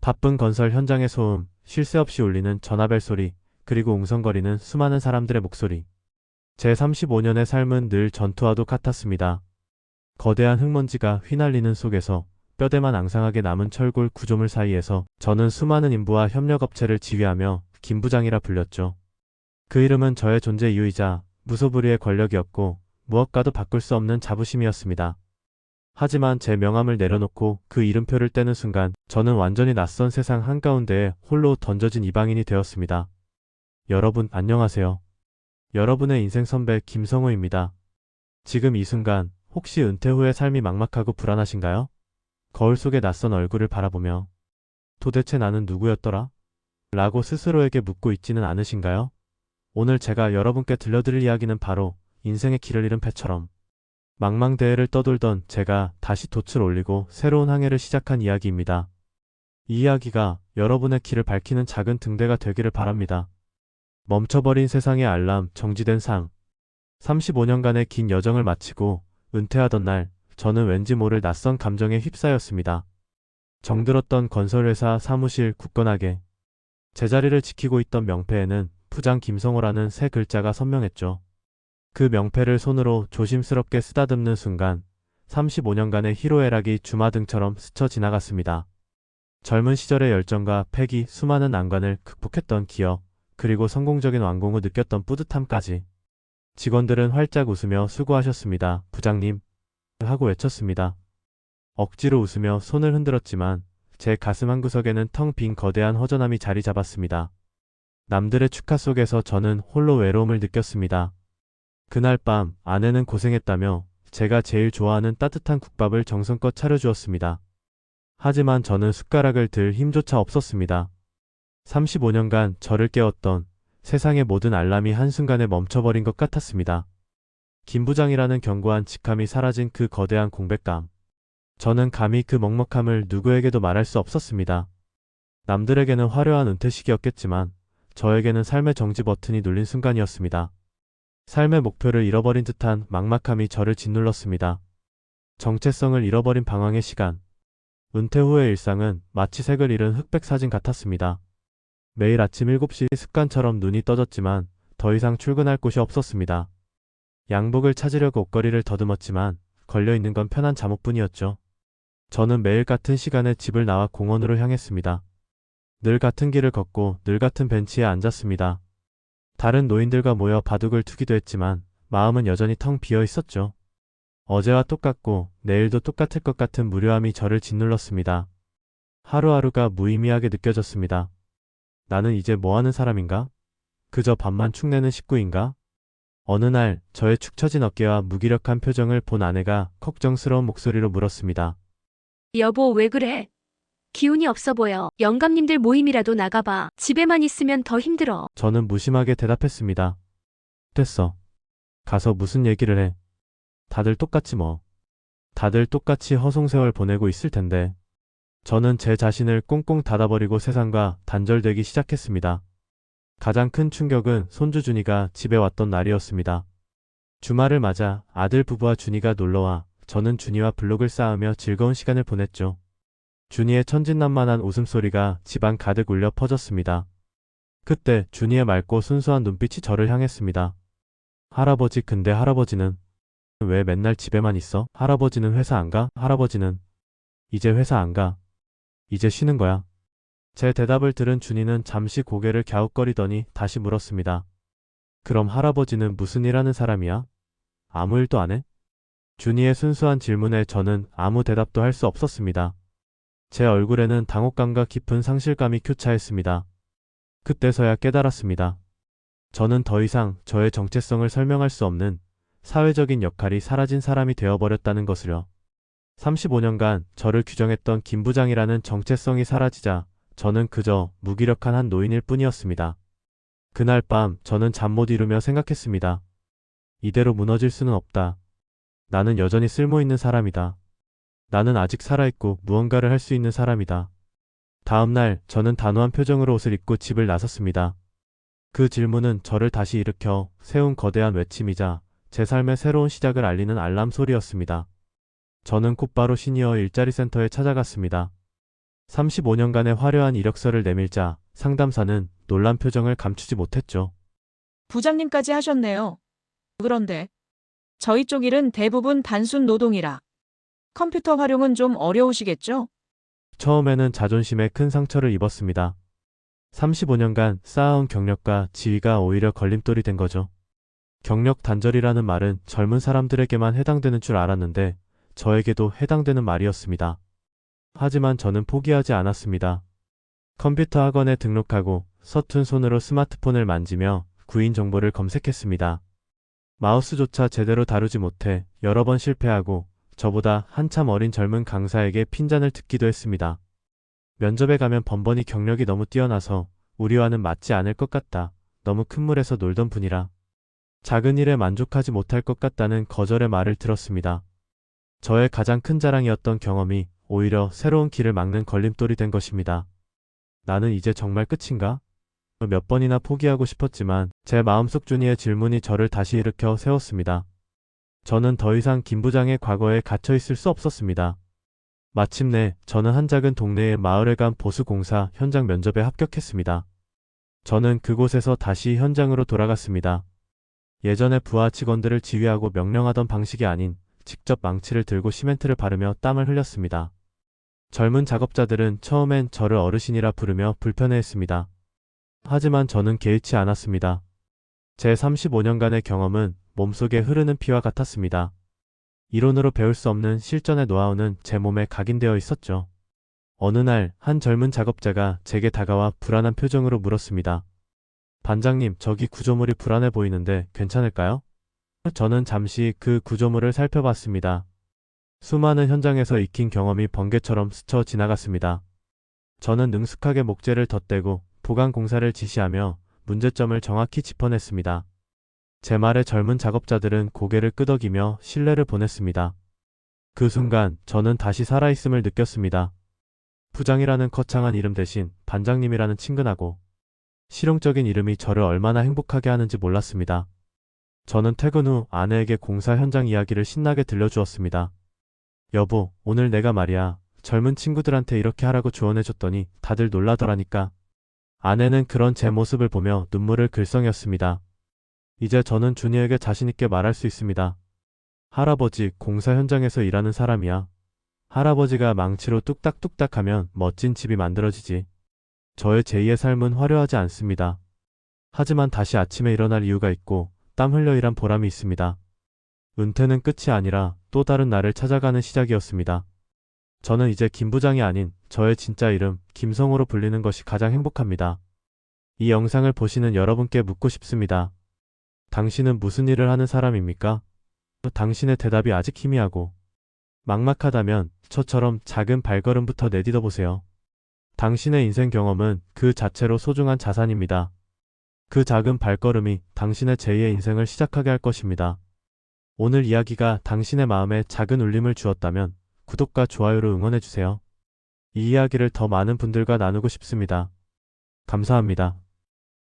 바쁜 건설 현장의 소음, 쉴 새 없이 울리는 전화벨 소리, 그리고 웅성거리는 수많은 사람들의 목소리. 제 35년의 삶은 늘 전투와도 같았습니다. 거대한 흙먼지가 휘날리는 속에서 뼈대만 앙상하게 남은 철골 구조물 사이에서 저는 수많은 인부와 협력업체를 지휘하며 김부장이라 불렸죠. 그 이름은 저의 존재 이유이자 무소불위의 권력이었고 무엇과도 바꿀 수 없는 자부심이었습니다. 하지만 제 명함을 내려놓고 그 이름표를 떼는 순간 저는 완전히 낯선 세상 한가운데에 홀로 던져진 이방인이 되었습니다. 여러분 안녕하세요. 여러분의 인생 선배 김성우입니다. 지금 이 순간 혹시 은퇴 후의 삶이 막막하고 불안하신가요? 거울 속의 낯선 얼굴을 바라보며 도대체 나는 누구였더라? 라고 스스로에게 묻고 있지는 않으신가요? 오늘 제가 여러분께 들려드릴 이야기는 바로 인생의 길을 잃은 패처럼 망망대해를 떠돌던 제가 다시 돛을 올리고 새로운 항해를 시작한 이야기입니다. 이 이야기가 여러분의 길을 밝히는 작은 등대가 되기를 바랍니다. 멈춰버린 세상의 알람, 정지된 상. 35년간의 긴 여정을 마치고 은퇴하던 날, 저는 왠지 모를 낯선 감정에 휩싸였습니다. 정들었던 건설회사 사무실 굳건하게 제자리를 지키고 있던 명패에는 부장 김성호라는 세 글자가 선명했죠. 그 명패를 손으로 조심스럽게 쓰다듬는 순간 35년간의 희로애락이 주마등처럼 스쳐 지나갔습니다. 젊은 시절의 열정과 패기, 수많은 난관을 극복했던 기억, 그리고 성공적인 완공 후 느꼈던 뿌듯함까지. 직원들은 활짝 웃으며 수고하셨습니다. 부장님. 하고 외쳤습니다. 억지로 웃으며 손을 흔들었지만 제 가슴 한구석에는 텅 빈 거대한 허전함이 자리 잡았습니다. 남들의 축하 속에서 저는 홀로 외로움을 느꼈습니다. 그날 밤 아내는 고생했다며 제가 제일 좋아하는 따뜻한 국밥을 정성껏 차려주었습니다. 하지만 저는 숟가락을 들 힘조차 없었습니다. 35년간 저를 깨웠던 세상의 모든 알람이 한순간에 멈춰버린 것 같았습니다. 김 부장이라는 견고한 직함이 사라진 그 거대한 공백감. 저는 감히 그 먹먹함을 누구에게도 말할 수 없었습니다. 남들에게는 화려한 은퇴식이었겠지만 저에게는 삶의 정지 버튼이 눌린 순간이었습니다. 삶의 목표를 잃어버린 듯한 막막함이 저를 짓눌렀습니다. 정체성을 잃어버린 방황의 시간. 은퇴 후의 일상은 마치 색을 잃은 흑백 사진 같았습니다. 매일 아침 7시 습관처럼 눈이 떠졌지만 더 이상 출근할 곳이 없었습니다. 양복을 찾으려고 옷걸이를 더듬었지만 걸려있는 건 편한 잠옷뿐이었죠. 저는 매일 같은 시간에 집을 나와 공원으로 향했습니다. 늘 같은 길을 걷고 늘 같은 벤치에 앉았습니다. 다른 노인들과 모여 바둑을 두기도 했지만 마음은 여전히 텅 비어 있었죠. 어제와 똑같고 내일도 똑같을 것 같은 무료함이 저를 짓눌렀습니다. 하루하루가 무의미하게 느껴졌습니다. 나는 이제 뭐하는 사람인가? 그저 밥만 축내는 식구인가? 어느 날 저의 축 처진 어깨와 무기력한 표정을 본 아내가 걱정스러운 목소리로 물었습니다. 여보, 왜 그래? 기운이 없어 보여. 영감님들 모임이라도 나가봐. 집에만 있으면 더 힘들어. 저는 무심하게 대답했습니다. 됐어. 가서 무슨 얘기를 해. 다들 똑같지 뭐. 다들 똑같이 허송세월 보내고 있을 텐데. 저는 제 자신을 꽁꽁 닫아버리고 세상과 단절되기 시작했습니다. 가장 큰 충격은 손주 준이가 집에 왔던 날이었습니다. 주말을 맞아 아들 부부와 준이가 놀러와 저는 준이와 블록을 쌓으며 즐거운 시간을 보냈죠. 준이의 천진난만한 웃음소리가 집안 가득 울려 퍼졌습니다. 그때 준이의 맑고 순수한 눈빛이 저를 향했습니다. 할아버지, 근데 할아버지는 왜 맨날 집에만 있어? 할아버지는 회사 안 가? 할아버지는 이제 회사 안 가. 이제 쉬는 거야. 제 대답을 들은 준이는 잠시 고개를 갸웃거리더니 다시 물었습니다. 그럼 할아버지는 무슨 일 하는 사람이야? 아무 일도 안 해? 준이의 순수한 질문에 저는 아무 대답도 할 수 없었습니다. 제 얼굴에는 당혹감과 깊은 상실감이 교차했습니다. 그때서야 깨달았습니다. 저는 더 이상 저의 정체성을 설명할 수 없는 사회적인 역할이 사라진 사람이 되어버렸다는 것을요. 35년간 저를 규정했던 김 부장이라는 정체성이 사라지자 저는 그저 무기력한 한 노인일 뿐이었습니다. 그날 밤 저는 잠 못 이루며 생각했습니다. 이대로 무너질 수는 없다. 나는 여전히 쓸모있는 사람이다. 나는 아직 살아있고 무언가를 할 수 있는 사람이다. 다음 날 저는 단호한 표정으로 옷을 입고 집을 나섰습니다. 그 질문은 저를 다시 일으켜 세운 거대한 외침이자 제 삶의 새로운 시작을 알리는 알람 소리였습니다. 저는 곧바로 시니어 일자리 센터에 찾아갔습니다. 35년간의 화려한 이력서를 내밀자 상담사는 놀란 표정을 감추지 못했죠. 부장님까지 하셨네요. 그런데 저희 쪽 일은 대부분 단순 노동이라 컴퓨터 활용은 좀 어려우시겠죠? 처음에는 자존심에 큰 상처를 입었습니다. 35년간 쌓아온 경력과 지위가 오히려 걸림돌이 된 거죠. 경력 단절이라는 말은 젊은 사람들에게만 해당되는 줄 알았는데 저에게도 해당되는 말이었습니다. 하지만 저는 포기하지 않았습니다. 컴퓨터 학원에 등록하고 서툰 손으로 스마트폰을 만지며 구인 정보를 검색했습니다. 마우스조차 제대로 다루지 못해 여러 번 실패하고 저보다 한참 어린 젊은 강사에게 핀잔을 듣기도 했습니다. 면접에 가면 번번이 경력이 너무 뛰어나서 우리와는 맞지 않을 것 같다. 너무 큰 물에서 놀던 분이라. 작은 일에 만족하지 못할 것 같다는 거절의 말을 들었습니다. 저의 가장 큰 자랑이었던 경험이 오히려 새로운 길을 막는 걸림돌이 된 것입니다. 나는 이제 정말 끝인가? 몇 번이나 포기하고 싶었지만 제 마음속 준이의 질문이 저를 다시 일으켜 세웠습니다. 저는 더 이상 김 부장의 과거에 갇혀 있을 수 없었습니다. 마침내 저는 한 작은 동네의 마을회관 보수공사 현장 면접에 합격했습니다. 저는 그곳에서 다시 현장으로 돌아갔습니다. 예전에 부하 직원들을 지휘하고 명령하던 방식이 아닌 직접 망치를 들고 시멘트를 바르며 땀을 흘렸습니다. 젊은 작업자들은 처음엔 저를 어르신이라 부르며 불편해했습니다. 하지만 저는 개의치 않았습니다. 제 35년간의 경험은 몸속에 흐르는 피와 같았습니다. 이론으로 배울 수 없는 실전의 노하우는 제 몸에 각인되어 있었죠. 어느 날 한 젊은 작업자가 제게 다가와 불안한 표정으로 물었습니다. 반장님, 저기 구조물이 불안해 보이는데 괜찮을까요? 저는 잠시 그 구조물을 살펴봤습니다. 수많은 현장에서 익힌 경험이 번개처럼 스쳐 지나갔습니다. 저는 능숙하게 목재를 덧대고 보강 공사를 지시하며 문제점을 정확히 짚어냈습니다. 제 말에 젊은 작업자들은 고개를 끄덕이며 신뢰를 보냈습니다. 그 순간 저는 다시 살아있음을 느꼈습니다. 부장이라는 거창한 이름 대신 반장님이라는 친근하고 실용적인 이름이 저를 얼마나 행복하게 하는지 몰랐습니다. 저는 퇴근 후 아내에게 공사 현장 이야기를 신나게 들려주었습니다. 여보, 오늘 내가 말이야, 젊은 친구들한테 이렇게 하라고 조언해줬더니 다들 놀라더라니까. 아내는 그런 제 모습을 보며 눈물을 글썽였습니다. 이제 저는 준이에게 자신있게 말할 수 있습니다. 할아버지, 공사 현장에서 일하는 사람이야. 할아버지가 망치로 뚝딱뚝딱 하면 멋진 집이 만들어지지. 저의 제2의 삶은 화려하지 않습니다. 하지만 다시 아침에 일어날 이유가 있고 땀 흘려 일한 보람이 있습니다. 은퇴는 끝이 아니라 또 다른 나를 찾아가는 시작이었습니다. 저는 이제 김 부장이 아닌 저의 진짜 이름 김성호로 불리는 것이 가장 행복합니다. 이 영상을 보시는 여러분께 묻고 싶습니다. 당신은 무슨 일을 하는 사람입니까? 당신의 대답이 아직 희미하고 막막하다면 저처럼 작은 발걸음부터 내딛어 보세요. 당신의 인생 경험은 그 자체로 소중한 자산입니다. 그 작은 발걸음이 당신의 제2의 인생을 시작하게 할 것입니다. 오늘 이야기가 당신의 마음에 작은 울림을 주었다면 구독과 좋아요로 응원해주세요. 이 이야기를 더 많은 분들과 나누고 싶습니다. 감사합니다.